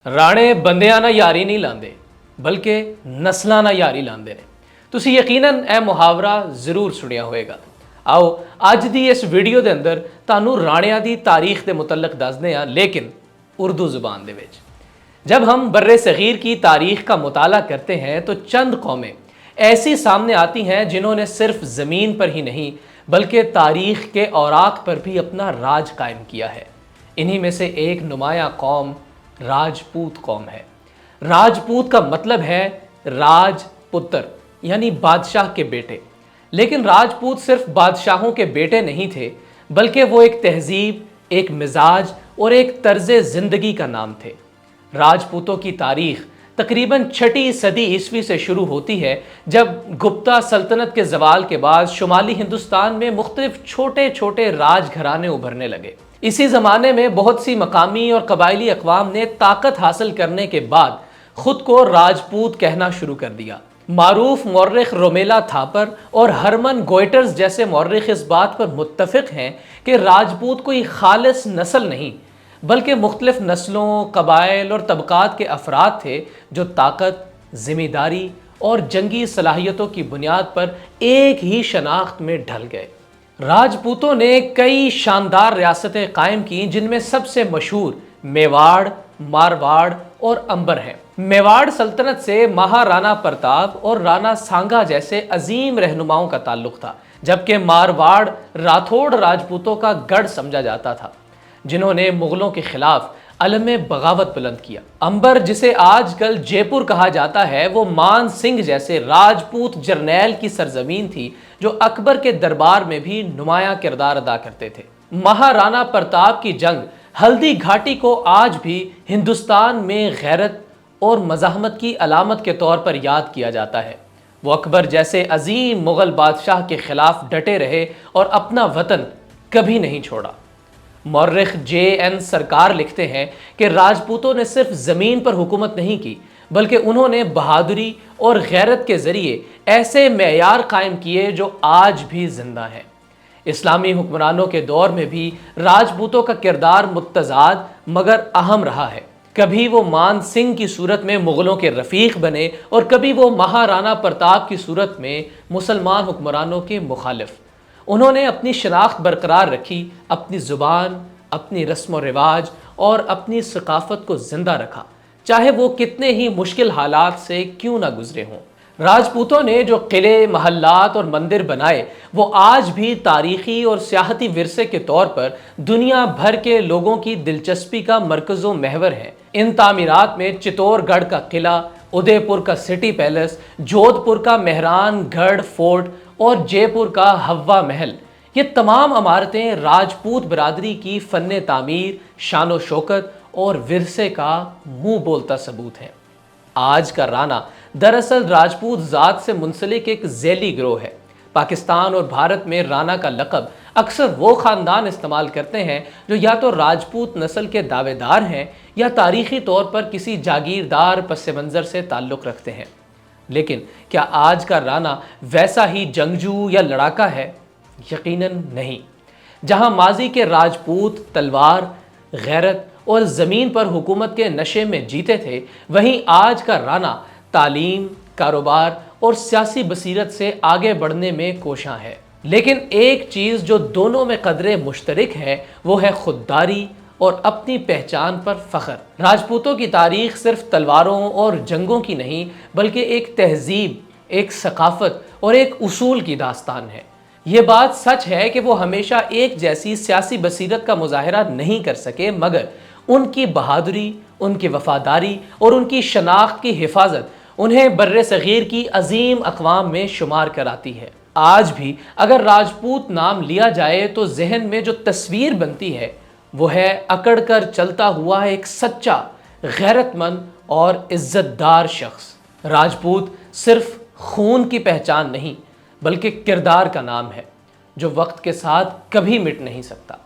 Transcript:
ਰਾਣੇ ਬੰਦਿਆਂ ਨਾਲ ਯਾਰੀ ਨਹੀਂ ਲਾਉਂਦੇ ਬਲਕਿ ਨਸਲਾਂ ਨਾਲ ਯਾਰੀ ਲਾਉਂਦੇ ਨੇ। ਤੁਸੀਂ ਯਕੀਨਨ ਇਹ ਮੁਹਾਵਰਾ ਜ਼ਰੂਰ ਸੁਣਿਆ ਹੋਵੇਗਾ। ਆਓ ਅੱਜ ਦੀ ਇਸ ਵੀਡੀਓ ਦੇ ਅੰਦਰ ਤੁਹਾਨੂੰ ਰਾਣਿਆਂ ਦੀ ਤਾਰੀਖ ਦੇ ਮੁਤਲਕ ਦੱਸਦੇ हैं, लेकिन उर्दू ज़ुबान दे विच। जब हम बर्रे सग़ीर की तारीख़ का मुताला करते हैं तो चंद कौमें ऐसी सामने आती हैं जिन्होंने सिर्फ ज़मीन पर ही नहीं बल्कि तारीख़ के औराक पर भी अपना राज कायम किया है। इन्हीं में से एक नुमायाँ कौम राजपूत कौम है। राजपूत का मतलब है राजपुत्र यानी बादशाह के बेटे। लेकिन राजपूत सिर्फ बादशाहों के बेटे नहीं थे बल्कि वो एक तहजीब, एक मिजाज और एक तर्ज ज़िंदगी का नाम थे। राजपूतों की तारीख़ तकरीबन 6वीं सदी ईस्वी से शुरू होती है, जब गुप्ता सल्तनत के ज़वाल के बाद शुमाली हिंदुस्तान में मुख्तलिफ छोटे छोटे राज घराने उभरने लगे। इसी ज़माने में बहुत सी मकामी और कबायली अक़वाम ने ताकत हासिल करने के बाद ख़ुद को राजपूत कहना शुरू कर दिया। मारूफ मौर्रिख रोमेला थापर और हरमन गोइटर्स जैसे मौर्रिख इस बात पर मुत्तफ़िक़ हैं कि राजपूत कोई खालिस नस्ल नहीं बल्कि मुख्तलिफ नस्लों, कबाइल और तबक़ात के अफराद थे जो ताकत, ज़िम्मेदारी और जंगी सलाहियतों की बुनियाद पर एक ही शनाख्त में ढल गए। राजपूतों ने कई शानदार रियासतें कायम की जिनमें सबसे मशहूर मेवाड़, मारवाड़ और अंबर हैं। मेवाड़ सल्तनत से महाराणा प्रताप और राणा सांगा जैसे अजीम रहनुमाओं का ताल्लुक़ था, जबकि मारवाड़ राठौड़ राजपूतों का गढ़ समझा जाता था जिन्होंने मुग़लों के खिलाफ अलम बगावत बुलंद किया। अंबर, जिसे आजकल जयपुर कहा जाता है, वो मान सिंह जैसे राजपूत जर्नैल की सरजमीन थी जो अकबर के दरबार में भी नुमायां किरदार अदा करते थे। महाराणा प्रताप की जंग हल्दी घाटी को आज भी हिंदुस्तान में गैरत और मज़ाहमत की अलामत के तौर पर याद किया जाता है। वो अकबर जैसे अजीम मुग़ल बादशाह के खिलाफ डटे रहे और अपना वतन कभी नहीं छोड़ा। मौर्रिख J.N. सरकार लिखते हैं कि राजपूतों ने सिर्फ ज़मीन पर हुकूमत नहीं की बल्कि उन्होंने बहादुरी और गैरत के ज़रिए ऐसे मेयार कायम किए जो आज भी ज़िंदा हैं। इस्लामी हुक्मरानों के दौर में भी राजपूतों का किरदार मुतज़ाद मगर अहम रहा है। कभी वो मान सिंह की सूरत में मुग़लों के रफ़ीक बने और कभी वो महाराणा प्रताप की सूरत में मुसलमान हुक्मरानों के मुखालिफ। उन्होंने अपनी शनाख्त बरकरार रखी, अपनी ज़ुबान, अपनी रस्म व रिवाज और अपनी सकाफ़त को ज़िंदा रखा, चाहे वो कितने ही मुश्किल हालात से क्यों ना गुज़रे हों। राजपूतों ने जो किले, महल्लात और मंदिर बनाए वो आज भी तारीख़ी और सियाहती विरसे के तौर पर दुनिया भर के लोगों की दिलचस्पी का मरकज़ व महवर है। इन तामीरात में चित्तौड़गढ़ का किला, उदयपुर का सिटी पैलेस, जोधपुर का मेहरान गढ़ फोर्ट और जयपुर का हवा महल, ये तमाम इमारतें राजपूत बरादरी की फ़न तामीर, शान व शौकत और विरसे का मुँह बोलता सबूत है। आज का राना दरअसल राजपूत ज़ात से मुंसलिक एक ज़ैली गिरोह है। पाकिस्तान और भारत में राना का लक़ब अक्सर वो ख़ानदान इस्तेमाल करते हैं जो या तो राजपूत नस्ल के दावेदार हैं या तारीख़ी तौर पर किसी जागीरदार पस मंज़र से ताल्लुक़ रखते हैं। लेकिन क्या आज का राना वैसा ही जंगजू या लड़ाका है? यकीनन नहीं। जहां माजी के राजपूत तलवार, गैरत और ज़मीन पर हुकूमत के नशे में जीते थे, वहीं आज का राना तालीम, कारोबार और सियासी बसीरत से आगे बढ़ने में कोशां है। लेकिन एक चीज़ जो दोनों में कदरे मुश्तरक है वो है खुददारी और अपनी पहचान पर फ़ख्र। राजपूतों की तारीख़ सिर्फ तलवारों और जंगों की नहीं बल्कि एक तहजीब, एक सकाफ़त और एक उसूल की दास्तान है। ये बात सच है कि वो हमेशा एक जैसी सियासी बसीरत का मुजाहरा नहीं कर सके, मगर उनकी बहादुरी, उनकी वफ़ादारी और उनकी शनाख्त की हिफाजत उन्हें बर्रे सग़ीर की अजीम अक़वाम में शुमार कराती है। आज भी अगर राजपूत नाम लिया जाए तो जहन में जो तस्वीर बनती है वो है अकड़ कर चलता हुआ एक सच्चा, गैरतमंद और इज़्ज़तदार शख्स। राजपूत सिर्फ खून की पहचान नहीं बल्कि किरदार का नाम है जो वक्त के साथ कभी मिट नहीं सकता।